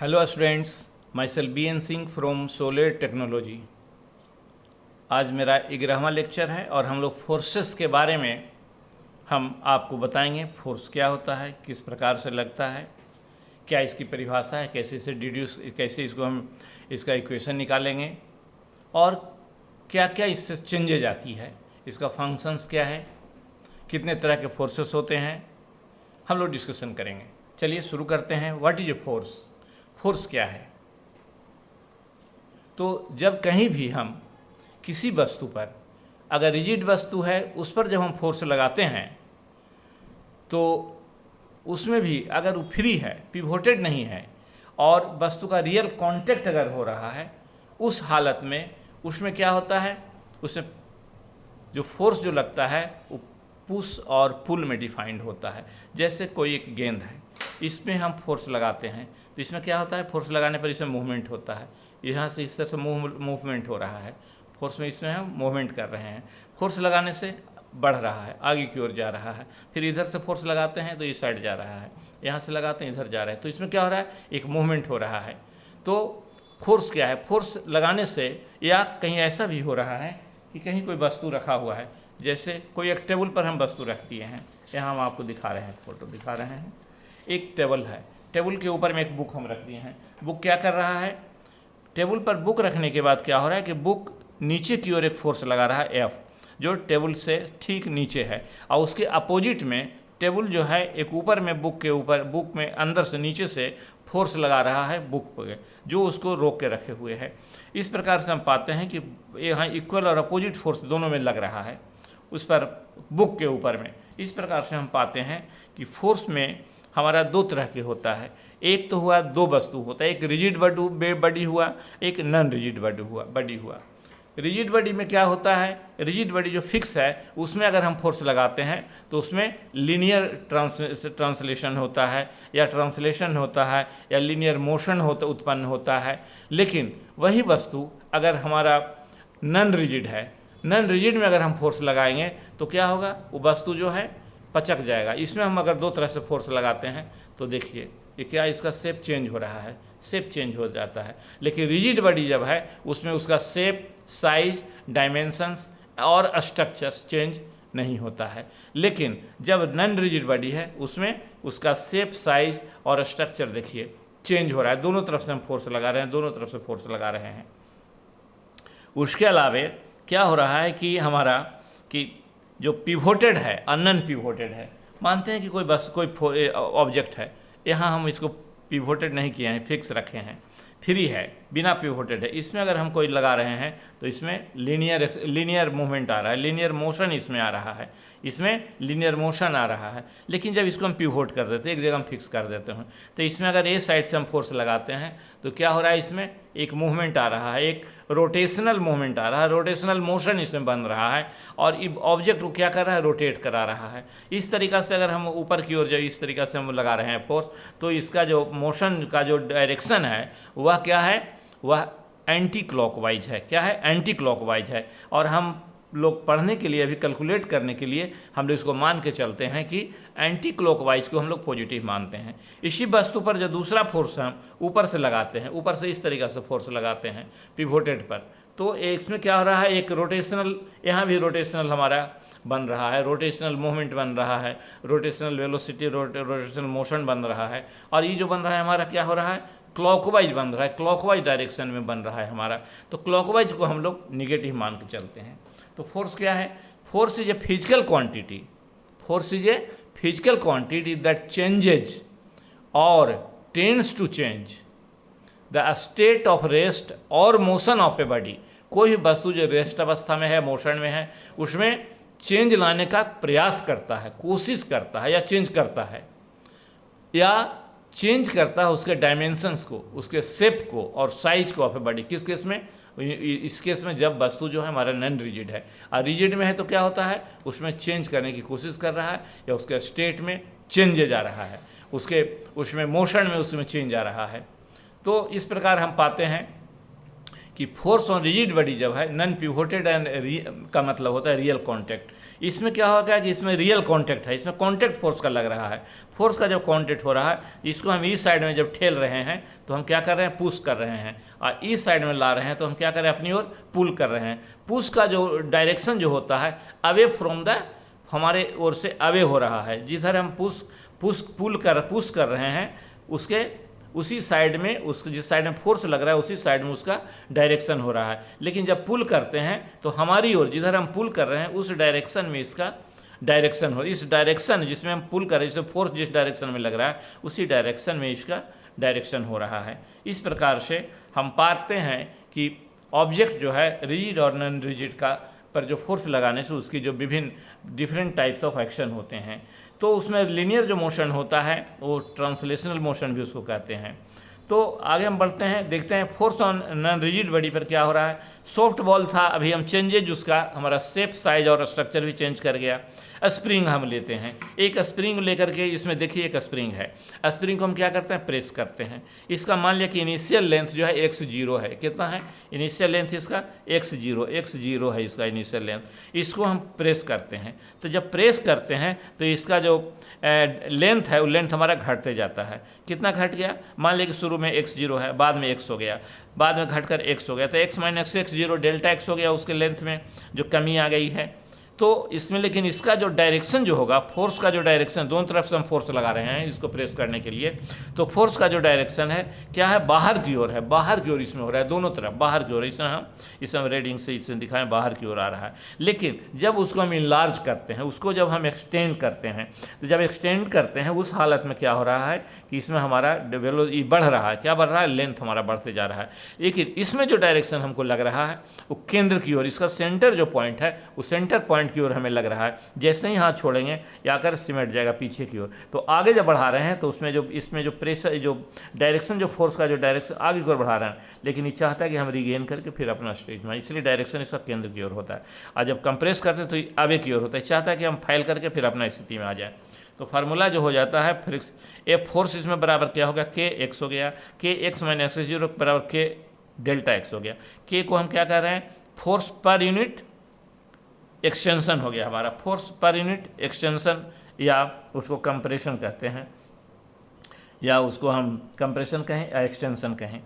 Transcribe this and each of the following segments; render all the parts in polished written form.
Hello students, my self BN Singh from solar technology. आज मेरा 11वां lecture है और हम लोग फोर्सेस के बारे में हम आपको बताएंगे। फोर्स क्या होता है, किस प्रकार से लगता है, क्या इसकी परिभाषा है, कैसे इसे डिड्यूस, कैसे इसको हम इसका इक्वेशन निकालेंगे और क्या क्या इससे चेंजेज आती है, इसका फंक्शंस क्या है, कितने तरह के फोर्सेस होते हैं, हम लोग डिस्कशन करेंगे। चलिए शुरू करते हैं। What is a force? Force क्या है? तो जब कहीं भी हम किसी वस्तु पर, अगर रिजिड वस्तु है उस पर जब हम फोर्स लगाते हैं तो उसमें भी अगर वो फ्री है, पिवोटेड नहीं है और वस्तु का रियल कांटेक्ट अगर हो रहा है, उस हालत में उसमें क्या होता है, उसमें जो फोर्स जो लगता है वो पुश और पुल में डिफाइंड होता है। जैसे कोई एक गेंद है, इसमें हम फोर्स लगाते हैं तो इसमें क्या होता है, फोर्स लगाने पर इसमें मूवमेंट होता है, यहाँ से इस तरह से मूवमेंट हो रहा है, फोर्स में इसमें हम मूवमेंट कर रहे हैं। फोर्स लगाने से बढ़ रहा है, आगे की ओर जा रहा है, फिर इधर से फोर्स लगाते हैं तो इस साइड जा रहा है, यहाँ से लगाते हैं इधर जा रहा है, तो इसमें क्या हो रहा है, एक मूवमेंट हो रहा है। तो फोर्स क्या है? फोर्स लगाने से, या कहीं ऐसा भी हो रहा है कि कहीं कोई वस्तु रखा हुआ है, जैसे कोई एक टेबल पर हम वस्तु रख दिए हैं, यहाँ हम आपको दिखा रहे हैं, फोटो दिखा रहे हैं। एक टेबल है, टेबल के ऊपर में एक बुक हम रख दिए हैं। बुक क्या कर रहा है? टेबल पर बुक रखने के बाद क्या हो रहा है कि बुक नीचे की ओर एक फोर्स लगा रहा है F, जो टेबल से ठीक नीचे है, और उसके अपोजिट में टेबल जो है एक ऊपर में, बुक के ऊपर, बुक में अंदर से नीचे से फोर्स लगा रहा है बुक पर, जो उसको रोक के रखे हुए है। इस प्रकार से हम पाते हैं कि यहाँ इक्वल और अपोजिट फोर्स दोनों में लग रहा है उस पर, बुक के ऊपर में। इस प्रकार से हम पाते हैं कि फोर्स में हमारा दो तरह के होता है। एक तो हुआ, दो वस्तु होता है, एक रिजिड बॉडी हुआ, एक नॉन रिजिड बॉडी हुआ। रिजिड बॉडी में क्या होता है, रिजिड बॉडी जो फिक्स है उसमें अगर हम फोर्स लगाते हैं तो उसमें लीनियर ट्रांसलेशन होता है, या ट्रांसलेशन होता है, या लीनियर मोशन उत्पन्न होता है। लेकिन वही वस्तु अगर हमारा नॉन रिजिड है, नॉन रिजिड में अगर हम फोर्स लगाएंगे तो क्या होगा, वो वस्तु जो है पचक जाएगा। इसमें हम अगर दो तरह से फोर्स लगाते हैं तो देखिए ये क्या, इसका शेप चेंज हो रहा है, शेप चेंज हो जाता है। लेकिन रिजिड बॉडी जब है उसमें उसका शेप, साइज, डायमेंशंस और स्ट्रक्चर्स चेंज नहीं होता है। लेकिन जब नॉन रिजिड बॉडी है उसमें उसका शेप, साइज और स्ट्रक्चर देखिए चेंज हो रहा है। दोनों तरफ से हम फोर्स लगा रहे हैं, दोनों तरफ से फोर्स लगा रहे हैं। उसके अलावा क्या हो रहा है कि हमारा कि जो पिवोटेड है, अननोन पिवोटेड है, मानते हैं कि कोई ऑब्जेक्ट है, यहाँ हम इसको पिवोटेड नहीं किए हैं, फिक्स रखे हैं, फ्री है, बिना पिवोटेड है। इसमें अगर हम कोई लगा रहे हैं तो इसमें लीनियर मूवमेंट आ रहा है, लीनियर मोशन इसमें आ रहा है, इसमें लीनियर मोशन आ रहा है। लेकिन जब इसको हम पिवोट कर देते हैं, एक जगह हम फिक्स कर देते हैं, तो इसमें अगर ए साइड से हम फोर्स लगाते हैं तो क्या हो रहा है, इसमें एक मूवमेंट आ रहा है, एक रोटेशनल मूवमेंट आ रहा है, रोटेशनल मोशन इसमें बन रहा है, और ऑब्जेक्ट को क्या कर रहा है, रोटेट करा रहा है। इस तरीक़ा से अगर हम ऊपर की ओर जब इस तरीक़ा से हम लगा रहे हैं फोर्स, तो इसका जो मोशन का जो डायरेक्शन है वह क्या है, वह एंटी क्लॉकवाइज है। क्या है? एंटी क्लॉकवाइज है। और हम लोग पढ़ने के लिए, अभी कैलकुलेट करने के लिए हम लोग इसको मान के चलते हैं कि एंटी क्लॉकवाइज को हम लोग पॉजिटिव मानते हैं। इसी वस्तु पर जो दूसरा फोर्स हम ऊपर से लगाते हैं, ऊपर से इस तरीक़ा से फोर्स लगाते हैं पिवोटेड पर, तो इसमें क्या हो रहा है, एक रोटेशनल, यहाँ भी रोटेशनल हमारा बन रहा है, रोटेशनल मूवमेंट बन रहा है, रोटेशनल वेलोसिटी, रोटेशनल मोशन बन रहा है। और ये जो बन रहा है हमारा क्या हो रहा है, क्लॉकवाइज बन रहा है, क्लॉकवाइज डायरेक्शन में बन रहा है हमारा। तो क्लॉकवाइज को हम लोग निगेटिव मान के चलते हैं। तो फोर्स क्या है? Force is a physical quantity, force is a physical quantity that changes or tends to change the state of rest or motion of a body. कोई भी वस्तु जो रेस्ट अवस्था में है, मोशन में है, उसमें चेंज लाने का प्रयास करता है, कोशिश करता है, या चेंज करता है, या चेंज करता है उसके डायमेंशंस को, उसके शेप को और साइज को ऑफ ए बॉडी। किस केस में? इस केस में जब वस्तु जो है हमारा नॉन रिजिड है, और रिजिड में है तो क्या होता है, उसमें चेंज करने की कोशिश कर रहा है, या उसके स्टेट में चेंज जा रहा है, उसमें मोशन में उसमें चेंज आ रहा है। तो इस प्रकार हम पाते हैं कि फोर्स ऑन रिजिड बॉडी जब है नॉन पिवोटेड एंड का मतलब होता है रियल कांटेक्ट। इसमें क्या होगा कि इसमें रियल कांटेक्ट है, इसमें कांटेक्ट फोर्स का लग रहा है। फोर्स का जब कांटेक्ट हो रहा है, इसको हम इस साइड में जब ठेल रहे हैं तो हम क्या कर रहे हैं, पुश कर रहे हैं, और इस साइड में ला रहे हैं तो हम क्या कर रहे हैं, अपनी ओर पुल कर रहे हैं। पुश का जो डायरेक्शन जो होता है अवे फ्रॉम द, हमारे ओर से अवे हो रहा है। जिधर हम पुश कर रहे हैं उसके उसी साइड में, उसके जिस साइड में फोर्स लग रहा है उसी साइड में उसका डायरेक्शन हो रहा है। लेकिन जब पुल करते हैं तो हमारी ओर जिधर हम पुल कर रहे हैं उस डायरेक्शन में इसका डायरेक्शन हो, इस डायरेक्शन जिसमें हम पुल कर रहे हैं, जैसे फोर्स जिस डायरेक्शन में लग रहा है उसी डायरेक्शन में इसका डायरेक्शन हो रहा है। इस प्रकार से हम पाते हैं कि ऑब्जेक्ट जो है रिजिड और नॉन रिजिड का पर जो फोर्स लगाने से उसकी जो विभिन्न डिफरेंट टाइप्स ऑफ एक्शन होते हैं। तो उसमें लीनियर जो मोशन होता है वो ट्रांसलेशनल मोशन भी उसको कहते हैं। तो आगे हम बढ़ते हैं, देखते हैं force on non rigid body पर क्या हो रहा है। सॉफ्ट बॉल था, अभी हम चेंजेज उसका हमारा शेप, साइज और स्ट्रक्चर भी चेंज कर गया। स्प्रिंग हम लेते हैं, एक स्प्रिंग लेकर के, इसमें देखिए एक स्प्रिंग है, स्प्रिंग को हम क्या करते हैं, प्रेस करते हैं। इसका मान लिया कि इनिशियल लेंथ जो है x0 है, कितना है इनिशियल लेंथ इसका x0 है इसका इनिशियल लेंथ। इसको हम प्रेस करते हैं, तो जब प्रेस करते हैं तो इसका जो लेंथ है वो लेंथ हमारा घटते जाता है। कितना घट गया, मान लिया कि शुरू में x0 है, बाद में x हो गया, बाद में घटकर x हो गया, तो x minus x0 delta x हो गया, उसके लेंथ में जो कमी आ गई है। तो इसमें लेकिन इसका जो डायरेक्शन जो होगा, फोर्स का जो डायरेक्शन, दोनों तरफ से हम फोर्स लगा रहे हैं इसको प्रेस करने के लिए, तो फोर्स का जो डायरेक्शन है क्या है, बाहर की ओर है, बाहर की ओर इसमें हो रहा है, दोनों तरफ बाहर की ओर। इसे हम रेडिंग से इससे दिखाएं, बाहर की ओर आ रहा है। लेकिन जब उसको हम इनलार्ज करते हैं, उसको जब हम एक्सटेंड करते हैं, तो जब एक्सटेंड करते हैं उस हालत में क्या हो रहा है कि इसमें हमारा वेलोसिटी बढ़ रहा है। क्या बढ़ रहा है, लेंथ हमारा बढ़ते जा रहा है। लेकिन इसमें जो डायरेक्शन हमको लग रहा है वो केंद्र की ओर, इसका सेंटर जो पॉइंट है वो सेंटर पॉइंट की ओर हमें लग रहा है। जैसे ही हाथ छोड़ेंगे या कर सिमट जाएगा पीछे की ओर। तो आगे जब बढ़ा रहे हैं तो उसमें जो इसमें जो प्रेशर, जो डायरेक्शन, जो फोर्स का जो डायरेक्शन आगे की ओर बढ़ा रहे हैं, लेकिन ये चाहता है कि हम रिगेन करके फिर अपना स्टेज में, इसलिए डायरेक्शन इसका केंद्र की ओर होता है। और जब कंप्रेस करते हैं तो ये आगे की ओर होता है, चाहता है कि हम फाइल करके फिर अपना स्थिति में आ जाए। तो फार्मूला जो हो जाता है फ्रिक्स ए फोर्स इसमें बराबर क्या हो गया, के एक्स हो गया, के एक्स माइनस x0 बराबर के डेल्टा एक्स हो गया। के को हम क्या कर रहे हैं, फोर्स पर यूनिट एक्सटेंशन हो गया हमारा, फोर्स पर यूनिट एक्सटेंशन, या उसको कंप्रेशन कहते हैं, या उसको हम कंप्रेशन कहें या एक्सटेंशन कहें।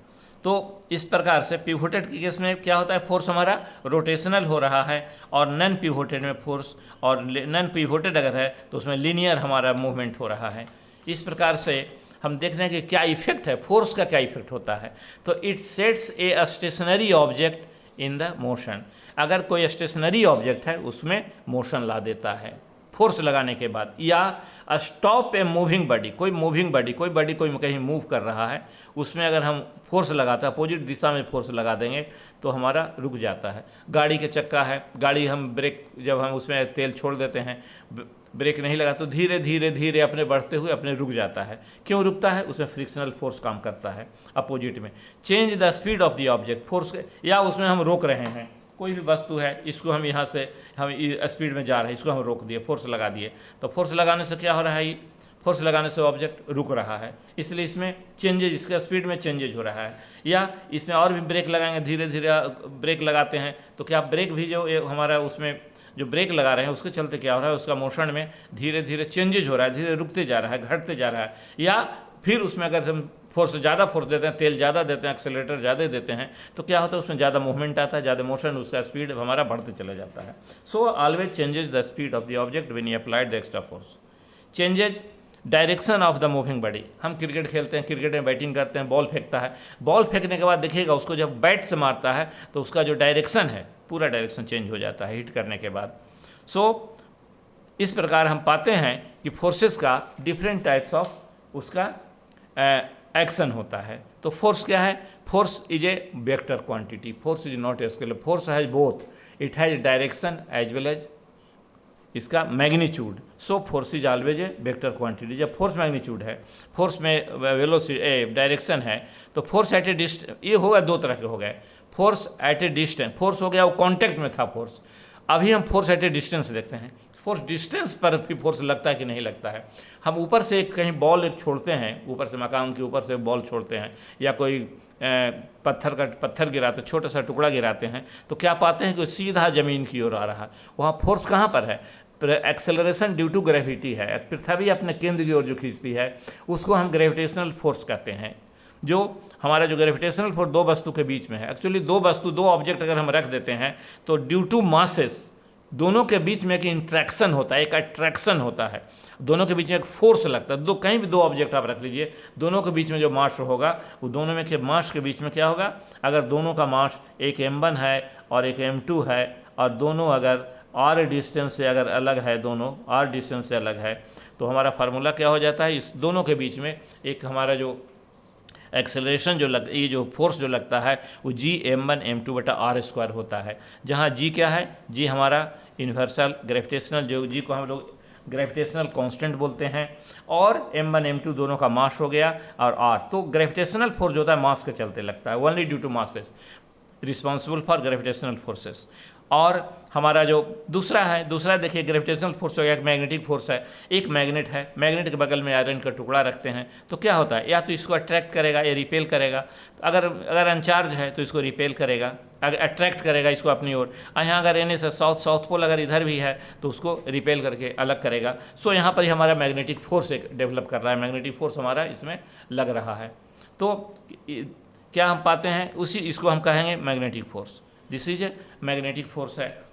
तो इस प्रकार से पिवोटेड के केस में क्या होता है, फोर्स हमारा रोटेशनल हो रहा है, और नॉन पिवोटेड में फोर्स, और नॉन पिवोटेड अगर है तो उसमें लीनियर हमारा मूवमेंट हो रहा है। इस प्रकार से हम देख रहे हैं कि क्या इफेक्ट है, फोर्स का क्या इफेक्ट होता है। तो it sets a stationary object in the motion. अगर कोई स्टेशनरी ऑब्जेक्ट है उसमें मोशन ला देता है फोर्स लगाने के बाद, या स्टॉप ए मूविंग बॉडी, कोई मूविंग बॉडी, कोई बॉडी कोई कहीं मूव कर रहा है, उसमें अगर हम फोर्स लगाते हैं, अपोजिट दिशा में फोर्स लगा देंगे तो हमारा रुक जाता है। गाड़ी के चक्का है, गाड़ी हम ब्रेक, जब हम उसमें तेल छोड़ देते हैं, ब्रेक नहीं लगा तो धीरे धीरे धीरे अपने बढ़ते हुए अपने रुक जाता है। क्यों रुकता है, उसमें फ्रिक्शनल फोर्स काम करता है अपोजिट में। Change the speed of the object, force, या उसमें हम रोक रहे हैं, कोई भी वस्तु है, इसको हम यहाँ से हम स्पीड में जा रहे हैं, इसको हम रोक दिए, फोर्स लगा दिए, तो फोर्स लगाने से क्या हो रहा है, फोर्स लगाने से ऑब्जेक्ट रुक रहा है, इसलिए इसमें चेंजेज, इसका स्पीड में चेंजेज हो रहा है। या इसमें और भी ब्रेक लगाएंगे, धीरे धीरे ब्रेक लगाते हैं तो क्या ब्रेक भी जो हमारा उसमें जो ब्रेक लगा रहे हैं उसके चलते क्या हो रहा है, उसका मोशन में धीरे धीरे चेंजेज हो रहा है, धीरे रुकते जा रहा है, घटते जा रहा है। या फिर उसमें अगर हम फोर्स ज़्यादा फोर्स देते हैं, तेल ज़्यादा देते हैं, एक्सेलरेटर ज़्यादा देते हैं, तो क्या होता है, उसमें ज़्यादा मूवमेंट आता है, ज़्यादा मोशन, उसका स्पीड हमारा बढ़ते चला जाता है। So always changes the speed of the object when you applied the extra force. Changes direction of the moving body. हम क्रिकेट खेलते हैं, क्रिकेट में बैटिंग करते हैं, बॉल फेंकता है, बॉल फेंकने के बाद देखिएगा उसको जब बैट से मारता है तो उसका जो डायरेक्शन है पूरा डायरेक्शन चेंज हो जाता है हिट करने के बाद। सो इस प्रकार हम पाते हैं कि फोर्सेस का डिफरेंट टाइप्स ऑफ उसका एक्शन होता है। तो फोर्स क्या है, force is a vector quantity, force is not a scalar, force has both, it has direction as well as इसका magnitude. So force is always a vector quantity. जब force magnitude है, force में velocity direction है, तो force at A distance, ये होगा दो तरह के हो गए, force at A distance, force हो गया वो कॉन्टैक्ट में था फोर्स, अभी हम फोर्स एट ए डिस्टेंस देखते हैं, फोर्स डिस्टेंस पर भी फोर्स लगता है कि नहीं लगता है। हम ऊपर से कहीं बॉल एक छोड़ते हैं, ऊपर से मकान के ऊपर से बॉल छोड़ते हैं, या कोई पत्थर गिराते, छोटा सा टुकड़ा गिराते हैं, तो क्या पाते हैं कि सीधा ज़मीन की ओर आ रहा है। वहाँ फोर्स कहाँ पर है? एक्सेलरेशन ड्यू टू ग्रेविटी है। पृथ्वी अपने केंद्र की ओर जो खींचती है उसको हम ग्रेविटेशनल फोर्स कहते हैं। जो हमारा जो ग्रेविटेशनल फोर्स दो वस्तु के बीच में है, एक्चुअली दो ऑब्जेक्ट अगर हम रख देते हैं तो ड्यू टू मासेस दोनों के बीच में एक इंट्रैक्शन होता है, एक अट्रैक्शन होता है, दोनों के बीच में एक फोर्स लगता है। कहीं भी दो ऑब्जेक्ट आप रख लीजिए, दोनों के बीच में जो मास होगा वो दोनों में के मास के बीच में क्या होगा, अगर दोनों का मास एक m1 है और एक m2 है और दोनों अगर r डिस्टेंस से अगर अलग है, दोनों r डिस्टेंस से अलग है, तो हमारा फार्मूला क्या हो जाता है, इस दोनों के बीच में एक हमारा जो एक्सेलरेशन ये जो फोर्स जो लगता है वो G m1m2/r² होता है। जहाँ G क्या है, G हमारा यूनिवर्सल ग्रेविटेशनल, जो G को हम लोग ग्रेविटेशनल कांस्टेंट बोलते हैं, और m1 m2 दोनों का मास हो गया, और r तो ग्रेविटेशनल फोर्स जो होता है मास के चलते लगता है, only due to masses responsible for gravitational forces. और हमारा जो दूसरा देखिए ग्रेविटेशनल फोर्स हो गया, एक मैग्नेटिक फोर्स है। एक मैग्नेट है, मैग्नेट के बगल में आयरन का टुकड़ा रखते हैं, तो क्या होता है, या तो इसको अट्रैक्ट करेगा या रिपेल करेगा। अगर अनचार्ज है तो इसको रिपेल करेगा, अगर अट्रैक्ट करेगा इसको अपनी ओर। यहाँ अगर एन से साउथ पोल अगर इधर भी है तो उसको रिपेल करके अलग करेगा। सो यहाँ पर ही हमारा मैग्नेटिक फोर्स एक डेवलप कर रहा है, मैग्नेटिक फोर्स हमारा इसमें लग रहा है। तो क्या हम पाते हैं, इसको हम कहेंगे magnetic force. This is magnetic force है।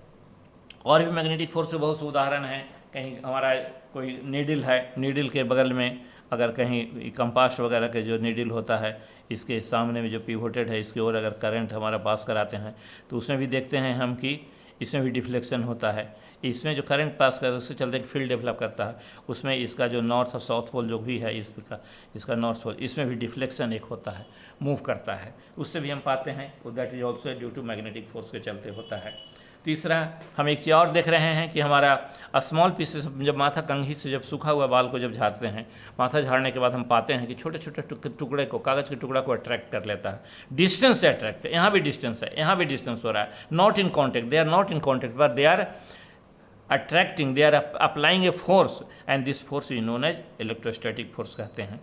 और भी मैग्नेटिक फोर्स के बहुत से उदाहरण हैं। कहीं हमारा कोई नीडल है, नीडल के बगल में अगर कहीं कंपास वगैरह के जो नीडल होता है, इसके सामने में जो पिवोटेड है, इसकी ओर अगर करंट हमारा पास कराते हैं तो उसमें भी देखते हैं हम कि इसमें भी डिफ्लेक्शन होता है। इसमें जो करंट पास करता है उसके चलते एक फील्ड डेवलप करता है, उसमें इसका जो नॉर्थ और साउथ पोल जो भी है इसका नॉर्थ पोल, इसमें भी डिफ्लेक्शन एक होता है, मूव करता है, उससे भी हम पाते हैं। That is also due to magnetic force के चलते होता है। तीसरा हम एक चीज़ और देख रहे हैं कि हमारा स्मॉल पीसेस, जब माथा कंघी से जब सूखा हुआ बाल को जब झाड़ते हैं, माथा झाड़ने के बाद हम पाते हैं कि छोटे छोटे टुकड़े को, कागज़ के टुकड़ा को अट्रैक्ट कर लेता है, डिस्टेंस से अट्रैक्ट है। यहाँ भी डिस्टेंस है, यहाँ भी डिस्टेंस हो रहा है, not in contact, they are not in contact but they are attracting, they are applying a force and this force is known as electrostatic force कहते हैं।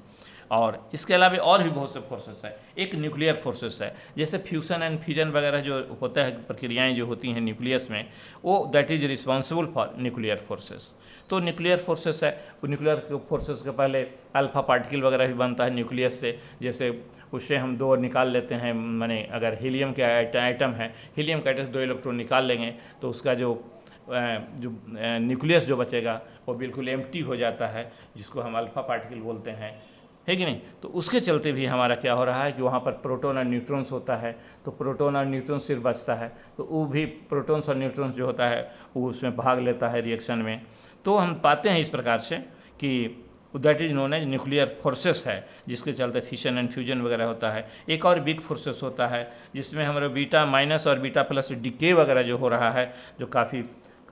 और इसके अलावा और भी बहुत से फोर्सेस है। एक न्यूक्लियर फोर्सेस है, जैसे फ्यूसन एंड फ्यूजन वगैरह जो होता है, प्रक्रियाएं जो होती हैं न्यूक्लियस में, वो that is responsible for nuclear forces. तो न्यूक्लियर फोर्सेस है, वो न्यूक्लियर फोर्सेस के पहले अल्फा पार्टिकल वगैरह भी बनता है न्यूक्लियस से। जैसे उससे हम दो निकाल लेते हैं, माने अगर हीलियम के आइटम है, हीलियम का आइटम 2 इलेक्ट्रॉन निकाल लेंगे तो उसका जो न्यूक्लियस जो बचेगा वो बिल्कुल एम्प्टी हो जाता है, जिसको हम अल्फा पार्टिकल बोलते हैं, है कि नहीं। तो उसके चलते भी हमारा क्या हो रहा है कि वहाँ पर प्रोटॉन और न्यूट्रॉन्स होता है, तो प्रोटॉन और न्यूट्रॉन सिर्फ बचता है, तो वो भी प्रोटॉन्स और न्यूट्रॉन्स जो होता है वो उसमें भाग लेता है रिएक्शन में। तो हम पाते हैं इस प्रकार से कि that is known as nuclear forces है, जिसके चलते फिशन एंड फ्यूजन वगैरह होता है। एक और बिग फोर्सेस होता है जिसमें हमारा बीटा माइनस और बीटा प्लस डिके वगैरह जो हो रहा है, जो काफ़ी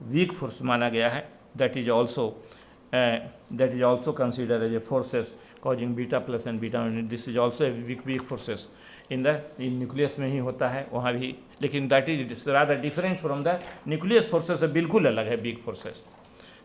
वीक फोर्स माना गया है, that is also consider as a forces causing beta plus and beta minus. This is also a weak forces in nucleus में ही होता है वहाँ भी, लेकिन that is rather different from the nucleus forces से बिल्कुल अलग है weak forces.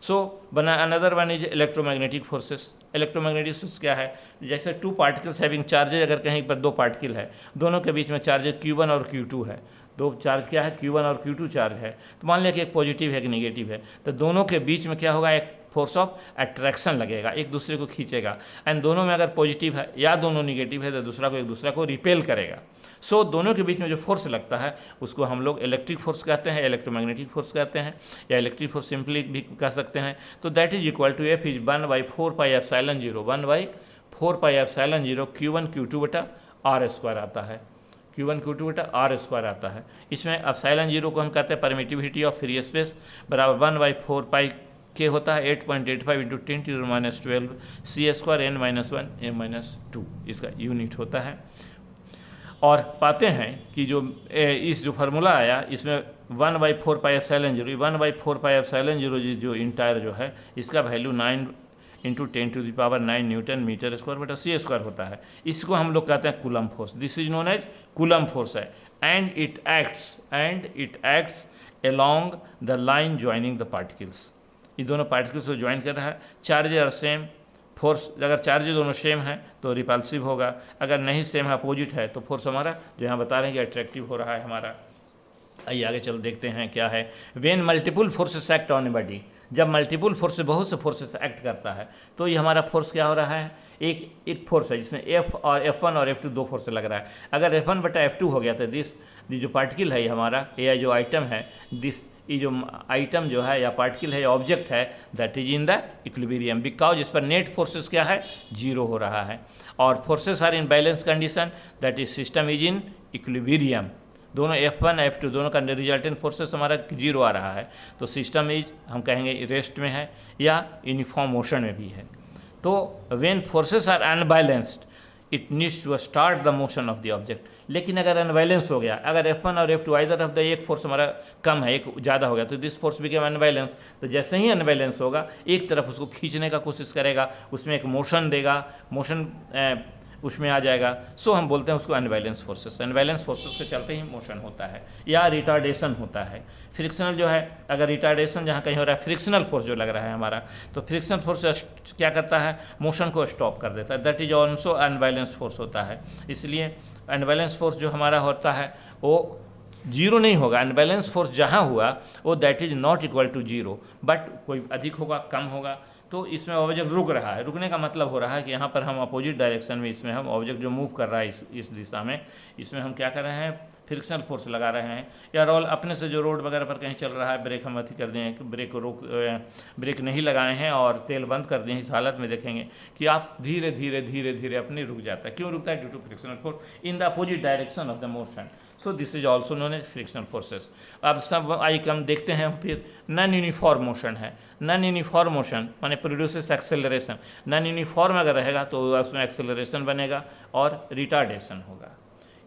So another one is electromagnetic forces. Electromagnetic forces क्या है, जैसे 2 particles having charges, अगर कहीं पर 2 पार्टिकल है, दोनों के बीच में चार्जेस Q1 और Q2 है, 2 चार्ज क्या है, Q1 और Q2 चार्ज है, तो मान लिया कि एक पॉजिटिव है एक नेगेटिव है, तो दोनों के बीच में क्या होगा, एक फोर्स ऑफ अट्रैक्शन लगेगा, एक दूसरे को खींचेगा। एंड दोनों में अगर पॉजिटिव है या दोनों निगेटिव है तो एक दूसरा को रिपेल करेगा। सो दोनों के बीच में जो फोर्स लगता है उसको हम लोग इलेक्ट्रिक फोर्स कहते हैं, इलेक्ट्रोमैग्नेटिक फोर्स कहते हैं, या इलेक्ट्रिक फोर्स सिंपली भी कह सकते हैं। तो that is equal to F is 1/4πε0 1/4πε0 Q1 Q2/r² आता है, Q1 Q2/r² आता है। इसमें ε0 को हम कहते हैं परमिटिविटी ऑफ फ्री स्पेस, बराबर 1/4π के होता है 8.85 × 10⁻12 c² n-1 m-2 इसका यूनिट होता है। और पाते हैं कि जो इस जो फार्मूला आया इसमें 1/4πε0 1/4πε0 जो इंटायर जो है इसका वैल्यू 9 × 10⁻9 न्यूटन मीटर स्क्वायर बटा c² होता है। इसको हम लोग कहते हैं Coulomb force. This is known as Coulomb force है, and it acts along the line joining the particles. ये दोनों पार्टिकल्स को ज्वाइन कर रहा है, चार्जेस आर सेम, फोर्स अगर चार्ज दोनों सेम है तो रिपल्सिव होगा, अगर नहीं सेम है अपोजिट है तो फोर्स हमारा जो यहाँ बता रहे हैं कि अट्रैक्टिव हो रहा है हमारा। आइए आगे चल देखते हैं क्या है। When multiple forces act on a body, जब मल्टीपल फोर्स बहुत से फोर्सेस एक्ट करता है तो ये हमारा फोर्स क्या हो रहा है, एक फोर्स है जिसमें F1 और F2 दो फोर्स लग रहा है। अगर F1 बटा F2 हो गया तो दिस जो पार्टिकल है ये हमारा, ये जो आइटम है, दिस ये जो आइटम जो है या पार्टिकल है या ऑब्जेक्ट है, that is in the equilibrium, because इस पर नेट फोर्सेस क्या है, जीरो हो रहा है। और forces are in balance condition, that is system is in equilibrium. दोनों F1 F2 दोनों का रिजल्टेंट फोर्सेस हमारा जीरो आ रहा है, तो सिस्टम इज हम कहेंगे रेस्ट में है या यूनिफॉर्म मोशन में भी है। तो when forces are unbalanced it needs to start the motion of the object. लेकिन अगर अनबैलेंस हो गया, अगर F1 और F2 आइदर ऑफ द एक फोर्स हमारा कम है एक ज़्यादा हो गया तो दिस फोर्स बिकेम अनबैलेंस। तो जैसे ही अनबैलेंस होगा एक तरफ उसको खींचने का कोशिश करेगा, उसमें एक मोशन देगा, मोशन उसमें आ जाएगा। सो हम बोलते हैं उसको अनबैलेंस फोर्सेस। अनबैलेंस फोर्सेस के चलते ही मोशन होता है या रिटार्डेशन होता है। फ्रिक्शनल जो है, अगर रिटार्डेशन जहाँ कहीं हो रहा है, फ्रिक्शनल फोर्स जो लग रहा है हमारा, तो फ्रिक्शनल फोर्स क्या करता है, मोशन को स्टॉप कर देता है, that is also unbalance force होता है। इसलिए अनबैलेंस फोर्स जो हमारा होता है वो जीरो नहीं होगा। अनबैलेंस फोर्स जहाँ हुआ वो that is not equal to zero, but कोई अधिक होगा कम होगा, तो इसमें ऑब्जेक्ट रुक रहा है। रुकने का मतलब हो रहा है कि यहाँ पर हम अपोजिट डायरेक्शन में, इसमें हम ऑब्जेक्ट जो मूव कर रहा है इस दिशा में, इसमें हम क्या कर रहे हैं, फ्रिक्शनल फोर्स लगा रहे हैं। या रोल अपने से जो रोड वगैरह पर कहीं चल रहा है, ब्रेक हम अथी कर दें, ब्रेक नहीं लगाए हैं और तेल बंद कर दें, इस हालत में देखेंगे कि आप धीरे धीरे धीरे धीरे अपने रुक जाता है। क्यों रुकता है? Due to frictional force in the opposite direction of the motion. So this is also known as frictional forces. अब सब आई कम देखते हैं फिर नॉन यूनिफॉर्म मोशन है। नॉन यूनिफॉर्म मोशन माने प्रोड्यूसेस एक्सेलरेशन। नॉन यूनिफॉर्म अगर रहेगा तो उसमें एक्सेलरेशन बनेगा और रिटार्डेशन होगा।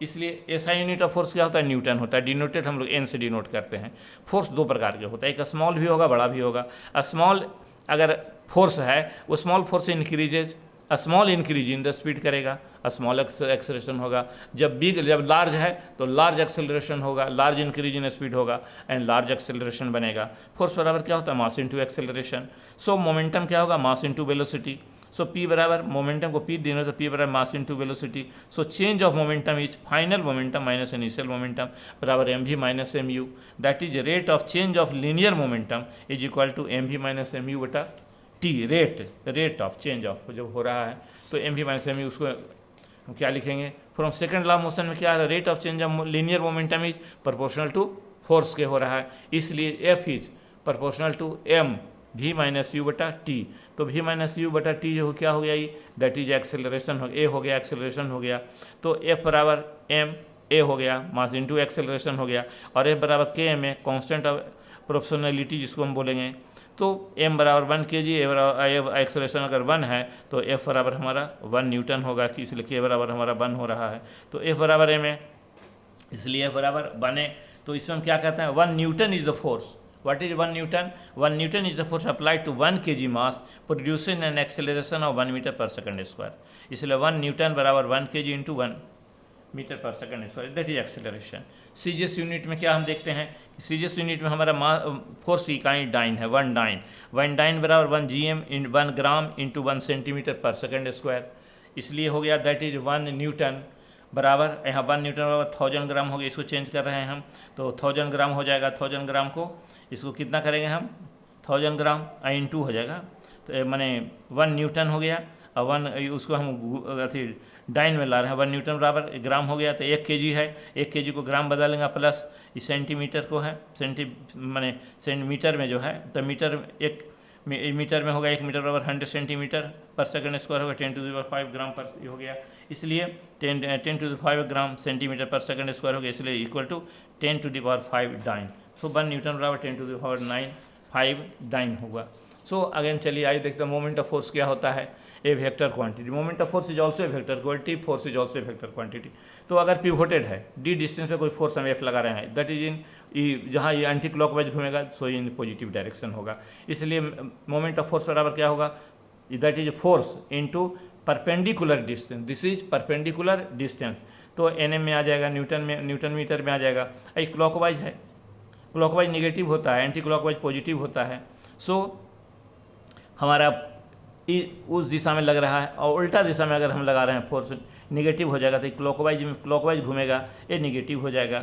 इसलिए ऐसा यूनिट ऑफ फोर्स क्या होता है, न्यूटन होता है। डिनोटेड हम लोग एन से डिनोट करते हैं। फोर्स दो प्रकार के होता है, एक स्मॉल भी होगा बड़ा भी होगा। स्मॉल अगर फोर्स है वो small force increases, small increase in the speed करेगा, स्मॉल एक्सेलरेशन होगा। जब लार्ज है तो लार्ज एक्सेलरेशन होगा, लार्ज इंक्रीज इन स्पीड होगा एंड लार्ज एक्सेलरेशन बनेगा। फोर्स बराबर क्या होता है, मास इनटू एक्सेलरेशन। सो मोमेंटम क्या होगा, मास इनटू वेलोसिटी। सो P बराबर मोमेंटम को P देना तो P बराबर mass into velocity. So change of momentum is final momentum minus initial momentum बराबर mv माइनस mu। That is rate of change of linear momentum is equal to mv माइनस mu बटा t। Rate of change of जब हो रहा है तो mv माइनस mu, उसको हम क्या लिखेंगे, from second law of motion में क्या है, rate of change of linear momentum is proportional to force के हो रहा है, इसलिए f is proportional to m v माइनस यू बटा टी। तो v माइनस यू बटा टी जो क्या हो गया, ये दैट इज एक्सेलरेशन हो, a हो गया, एक्सेलरेशन हो गया। तो f बराबर m a हो गया, मास इनटू एक्सेलरेशन हो गया, और f बराबर k m है, कांस्टेंट ऑफ प्रोपोर्शनलिटी जिसको हम बोलेंगे। तो m बराबर 1 kg, एक्सेलरेशन अगर 1 है तो f बराबर हमारा 1 न्यूटन होगा, कि इसलिए k बराबर हमारा 1 हो रहा है। तो f बराबर m है, इसलिए f बराबर 1 है। तो इसमें हम क्या कहते हैं, 1 Newton is the force. What is 1 Newton? 1 Newton is the force applied to 1 kg mass producing an acceleration of 1 meter per second square. इसलिए 1 Newton बराबर 1 kg इंटू 1 मीटर पर second square, that is acceleration. CGS unit में क्या हम देखते हैं, CGS unit में हमारा फोर्स की इकाई डाइन है, 1 डाइन। 1 डाइन बराबर 1 GM इन 1 ग्राम इंटू 1 सेंटीमीटर पर सेकंड स्क्वायर, इसलिए हो गया दैट इज 1 न्यूटन बराबर, यहाँ 1 न्यूटन बराबर 1000 ग्राम हो गया। इसको चेंज कर रहे हैं हम तो 1000 ग्राम हो जाएगा। 1000 ग्राम को इसको कितना करेंगे हम, 1000 ग्राम इंटू हो जाएगा, तो माने 1 न्यूटन हो गया। और 1 उसको हम अथी डाइन में ला रहे हैं, 1 न्यूटन बराबर ग्राम हो गया, तो 1 kg है, 1 kg को ग्राम बदलेंगे प्लस इस सेंटीमीटर को है, माने सेंटीमीटर में जो है, तो मीटर 1 मीटर में होगा, 1 मीटर बराबर 100 सेंटीमीटर पर सेकंड स्क्वायर होगा, 10 टू द पावर 5 ग्राम पर हो गया, इसलिए 10 टू द 5 ग्राम सेंटीमीटर पर सेकंड स्क्वायर हो गया, इसलिए equal to 10 to the power 5 dyne. So 1 newton बराबर 10 टू द पावर 5 डाइन होगा। सो अगेन चलिए आइए देखते हैं मोमेंट ऑफ फोर्स क्या होता है, a vector quantity. Moment of force is also a vector quantity, force is also a vector quantity. तो अगर पिवोटेड है, डी डिस्टेंस पे कोई फोर्स हम एफ लगा रहे हैं, दैट इज इन जहाँ ये एंटी क्लॉकवाइज घूमेगा सो इन पॉजिटिव डायरेक्शन होगा, इसलिए मोमेंट ऑफ फोर्स बराबर क्या होगा, that is force into perpendicular distance, this is perpendicular distance. तो एन में आ जाएगा, न्यूटन मीटर में आ जाएगा। ये क्लॉकवाइज है, क्लॉकवाइज नेगेटिव होता है, एंटी क्लॉकवाइज पॉजिटिव होता है। सो हमारा उस दिशा में लग रहा है, और उल्टा दिशा में अगर हम लगा रहे हैं फोर्स निगेटिव हो जाएगा, तो क्लॉकवाइज घूमेगा, ये निगेटिव हो जाएगा।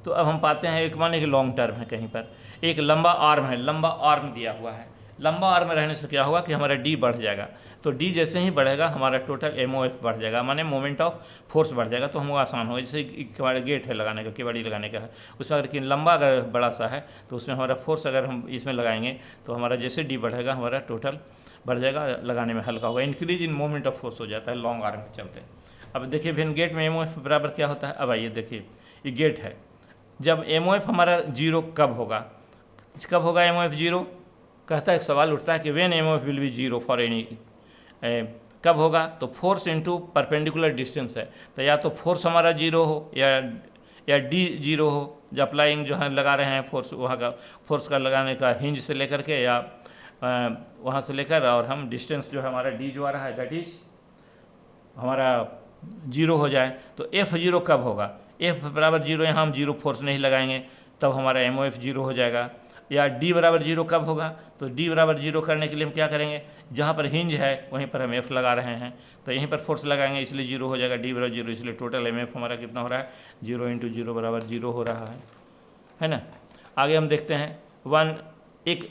तो अब हम पाते हैं एक माने कि लॉन्ग टर्म है, कहीं पर एक लंबा आर्म है, लंबा आर्म दिया हुआ है। लंबा आर्म रहने से क्या होगा कि हमारा डी बढ़ जाएगा। तो डी जैसे ही बढ़ेगा हमारा टोटल एमओएफ बढ़ जाएगा, माने मोमेंट ऑफ फोर्स बढ़ जाएगा। तो हमको आसान होगा, जैसे गेट है लगाने का, केवाड़ी लगाने का है, उसमें अगर लंबा अगर बड़ा सा है तो उसमें हमारा फोर्स अगर हम इसमें लगाएंगे तो हमारा जैसे डी बढ़ेगा हमारा टोटल बढ़ जाएगा, लगाने में हल्का होगा, increase in moment of force हो जाता है लॉन्ग आर्म के चलते। अब देखिए फिर गेट में एमओएफ बराबर क्या होता है। अब आइए देखिए, ये गेट है, जब एमओएफ हमारा जीरो कब होगा एमओएफ जीरो, कहता है एक सवाल उठता है कि when MOF will be zero for any, कब होगा, तो फोर्स इनटू परपेंडिकुलर डिस्टेंस है। तो या तो फोर्स हमारा जीरो हो या डी जीरो हो, जो अप्लाइंग जो है लगा रहे हैं फोर्स, वहाँ का फोर्स का लगाने का हिंज से लेकर के या वहाँ से लेकर, और हम डिस्टेंस जो है हमारा डी जो आ रहा है दैट इज़ हमारा जीरो हो जाए। तो एफ जीरो कब होगा, एफ बराबर जीरो, यहाँ हम जीरो फोर्स नहीं लगाएंगे तब हमारा एमओएफ जीरो हो जाएगा। या डी बराबर जीरो कब होगा, तो डी बराबर जीरो करने के लिए हम क्या करेंगे, जहाँ पर हिंज है वहीं पर हम एफ लगा रहे हैं, तो यहीं पर फोर्स लगाएंगे, इसलिए जीरो हो जाएगा, डी बराबर जीरो, इसलिए टोटल एमएफ हमारा कितना हो रहा है, जीरो इंटू जीरो बराबर जीरो हो रहा है ना। आगे हम देखते हैं एक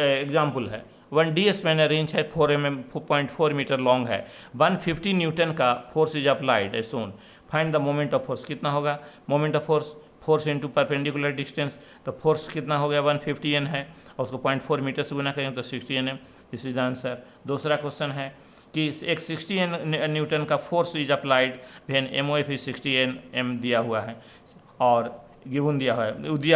एग्जाम्पल है, 1 डी स्पैनर रेंज है 4 मीटर लॉन्ग है, 150 न्यूटन का फोर्स इज अप्लाइड है सोन, find the moment of force. कितना होगा moment of force into perpendicular distance, तो फोर्स कितना हो गया 150 N है, और उसको 0.4 मीटर से गुना करेंगे तो 60 Nm, this is the answer. दूसरा क्वेश्चन है कि एक 60 न्यूटन का force is applied when MOF is 60 Nm दिया हुआ है और गिवन दिया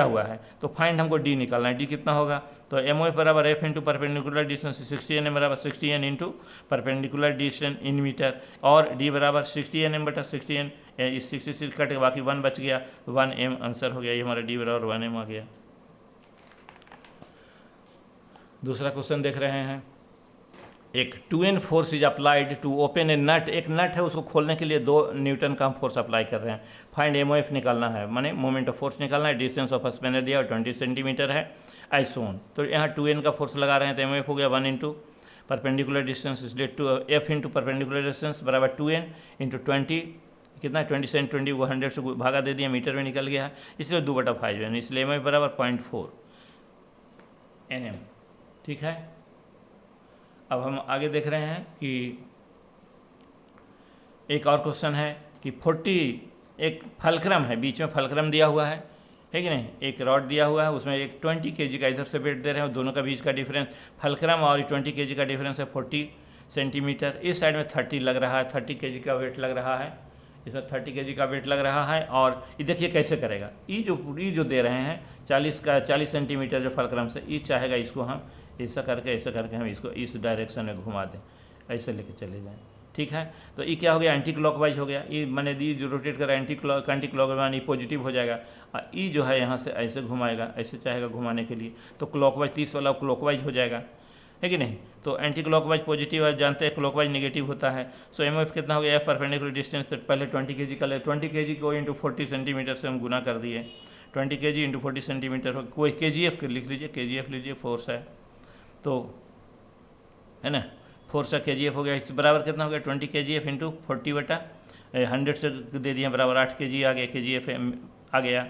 हुआ है, तो फाइंड हमको डी निकालना है। डी कितना होगा, तो एमओएफ बराबर F into perpendicular distance 60 Nm बराबर 60 N into perpendicular distance in metre, और डी बराबर 60 Nm बटा 60 N, इस 66 कट के बाकी 1 बच गया, 1 M आंसर हो गया, ये हमारा डी बराबर 1 M आ गया। दूसरा क्वेश्चन देख रहे हैं, एक 2N force is applied to open a nut, एक नट है उसको खोलने के लिए 2 न्यूटन का हम फोर्स अप्लाई कर रहे हैं, फाइंड एमओएफ निकालना है, माने मोमेंट ऑफ फोर्स निकालना है, डिस्टेंस ऑफ स्पैनर दिया और 20 सेंटीमीटर है आइसोन। तो यहाँ 2N का फोर्स लगा रहे हैं, तो एमओएफ हो गया 1 इंटू परपेंडिकुलर डिस्टेंस, इसलिए एफ इंटू परपेंडिकुलर डिस्टेंस बराबर 2N इंटू 20, कितना 20 सेंट 20 वो 100 से भागा दे दिया, मीटर में निकल गया, इसलिए 2/5 N, इसलिए एमओएफ बराबर 0.4 Nm। ठीक है, अब हम आगे देख रहे हैं कि एक और क्वेश्चन है कि 40 एक फलक्रम है, बीच में फलक्रम दिया हुआ है कि नहीं, एक रॉड दिया हुआ है, उसमें एक 20 kg का इधर से वेट दे रहे हैं, दोनों का बीच का डिफरेंस, फलक्रम और 20 kg का डिफरेंस है 40 सेंटीमीटर, इस साइड में 30 लग रहा है, 30 kg का वेट लग रहा है, इसमें 30 kg का वेट लग रहा है। और ये देखिए कैसे करेगा, ये जो दे रहे हैं 40 सेंटीमीटर जो फलक्रम से, ये चाहेगा इसको हम ऐसा करके हम इसको इस डायरेक्शन में घुमा दें, ऐसे लेके चले जाएं। ठीक है, तो ये क्या हो गया, एंटी क्लॉकवाइज हो गया, ये मैंने दी जो रोटेट कर एंटी क्लॉकवाइज, ये पॉजिटिव हो जाएगा, और ये जो है यहाँ से ऐसे घुमाएगा, ऐसे चाहेगा घुमाने के लिए, तो क्लॉकवाइज 30 वाला क्लॉकवाइज हो जाएगा, है कि नहीं। तो एंटी क्लॉकवाइज पॉजिटिव है, जानते हैं क्लॉकवाइज नेगेटिव होता है। सो एमओएफ कितना हो गया, एफ परपेंडिकुलर डिस्टेंस, तो पहले 20 kg का ले, 20 kg को इंटू 40 सेंटीमीटर से हम गुना कर दिए, 20 kg इंटू 40 सेंटीमीटर, कोई kgf लिख लीजिए, kgf लीजिए, फोर्स है तो, है ना, फोर्स का kgf हो गया, इस बराबर कितना हो गया 20 kgf इंटू 40/100 से दे दिए बराबर 8 kg आ गया, kgf आ गया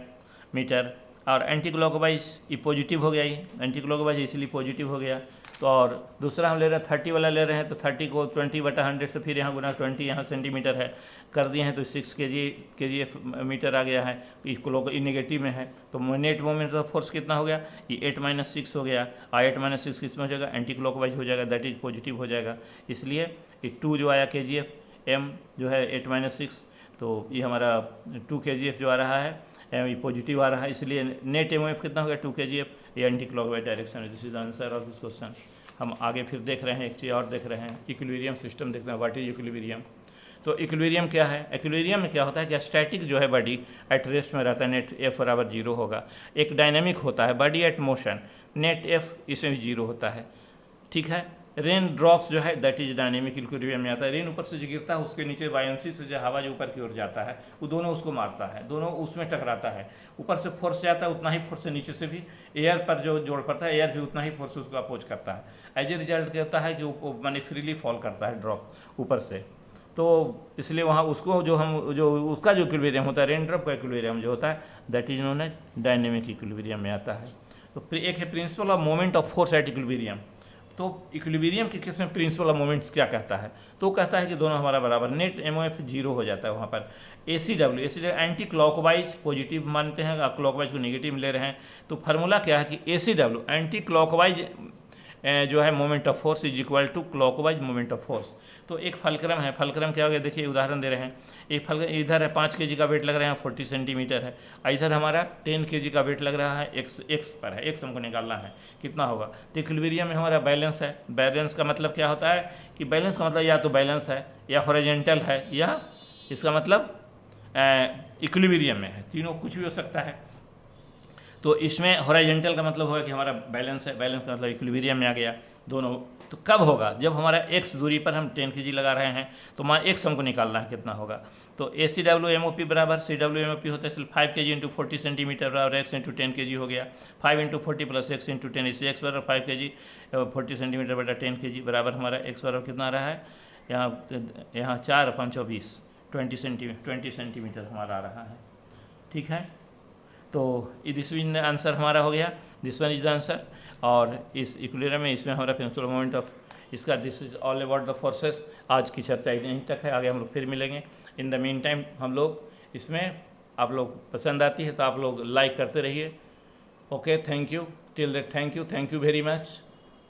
मीटर। और एंटी क्लॉकवाइज ये पॉजिटिव हो गया, ये एंटी क्लॉकवाइज इसलिए पॉजिटिव हो गया। तो और दूसरा हम ले रहे हैं 30 वाला ले रहे हैं, तो 30 को 20/100 से फिर यहाँ गुना 20 यहाँ सेंटीमीटर है कर दिए हैं, तो 6 kgf मीटर आ गया है, इसको नेगेटिव में है, तो नेट मोमेंट ऑफ फोर्स कितना हो गया, ये 8 - 6 हो गया, और 8 - 6 किस में हो जाएगा, एंटी क्लॉकवाइज हो जाएगा, दैट इज पॉजिटिव हो जाएगा, इसलिए ये 2 जो आया kgf m जो है 8 - 6, तो ये हमारा 2 kgf जो आ रहा है ये पॉजिटिव आ रहा है, इसलिए नेट एमओएफ कितना हो गया 2 kgf, ये एंटी क्लॉकवाइज डायरेक्शन है। This is the answer of this question. हम आगे फिर देख रहे हैं, एक चीज़ और देख रहे हैं, इक्विलिब्रियम सिस्टम देखते हैं, व्हाट इज इक्विलिब्रियम। तो इक्विलिब्रियम क्या है, इक्विलिब्रियम में क्या होता है कि स्टैटिक जो है बॉडी एट रेस्ट में रहता है, नेट एफ बराबर 0 होगा। एक डायनेमिक होता है body at motion, net F इसमें भी 0 होता है। ठीक है, रेन ड्रॉप्स जो है दैट इज डायनेमिक इक्विलिब्रियम में आता है। रेन ऊपर से जो गिरता है उसके नीचे बायंसी से जो हवा जो ऊपर की ओर जाता है वो दोनों उसको मारता है, दोनों उसमें टकराता है। ऊपर से फोर्स जाता है उतना ही फोर्स से नीचे से भी एयर पर जो जोड़ पड़ता है, एयर भी उतना ही फोर्स उसको अपोज करता है। एज ए रिजल्ट क्या होता है कि वो माने फ्रीली फॉल करता है ड्रॉप ऊपर से। तो इसलिए वहाँ उसको जो हम जो उसका जो इक्विलिब्रियम होता है, रेन ड्रॉप का इक्विलिब्रियम जो होता है that is known as dynamic equilibrium में आता है। तो एक है principle of moment of force at equilibrium. तो इक्विलिब्रियम के केस में प्रिंसिपल ऑफ मोमेंट्स क्या कहता है, तो कहता है कि दोनों हमारा बराबर, नेट एमओएफ जीरो हो जाता है वहाँ पर। एसीडब्ल्यू एंटी क्लॉकवाइज पॉजिटिव मानते हैं, आप क्लॉकवाइज को नेगेटिव ले रहे हैं, तो फार्मूला क्या है कि एसीडब्ल्यू एंटी क्लॉकवाइज जो है moment of force is equal to clockwise moment of force. तो एक फलक्रम है, फलक्रम क्या हो गया देखिए, उदाहरण दे रहे हैं। एक फल इधर है 5 kg का वेट लग रहा है, 40 सेंटीमीटर है, इधर हमारा 10 kg का वेट लग रहा है, एक्स पर है, एक्स हमको निकालना है कितना होगा। तो इक्विलिब्रियम में हमारा बैलेंस है। बैलेंस का मतलब क्या होता है कि बैलेंस का मतलब या तो बैलेंस है या हॉरिजॉन्टल है या इसका मतलब इक्विलिब्रियम में है, तीनों कुछ भी हो सकता है। तो इसमें हॉरिजॉन्टल का मतलब होगा कि हमारा बैलेंस है, बैलेंस का मतलब इक्विलिब्रियम में आ गया दोनों। तो कब होगा, जब हमारा x दूरी पर हम 10 kg लगा रहे हैं, तो हमारा x हमको निकालना है कितना होगा। तो ACWMOP बराबर CWMOP होता है सिर्फ 5 kg इंटू 40 सेंटीमीटर बराबर x इंटू 10 kg हो गया। 5 इंटू 40 प्लस x इंटू 10, इससे x बराबर 5 kg 40 सेंटीमीटर बटा 10 kg बराबर हमारा x बराबर कितना आ रहा है, यहाँ 4/24 20 सेंटीमीटर हमारा आ रहा है। ठीक है, तो दिस वन आंसर हमारा हो गया, this one is the answer. और इस इक्विलिब्रियम में इसमें हमारा प्रिंसिपल मोमेंट ऑफ इसका this is all about the forces. आज की चर्चा यहीं तक है, आगे हम लोग फिर मिलेंगे। इन द मीन टाइम हम लोग इसमें, आप लोग पसंद आती है तो आप लोग लाइक करते रहिए। Okay, thank you till that, thank you very much.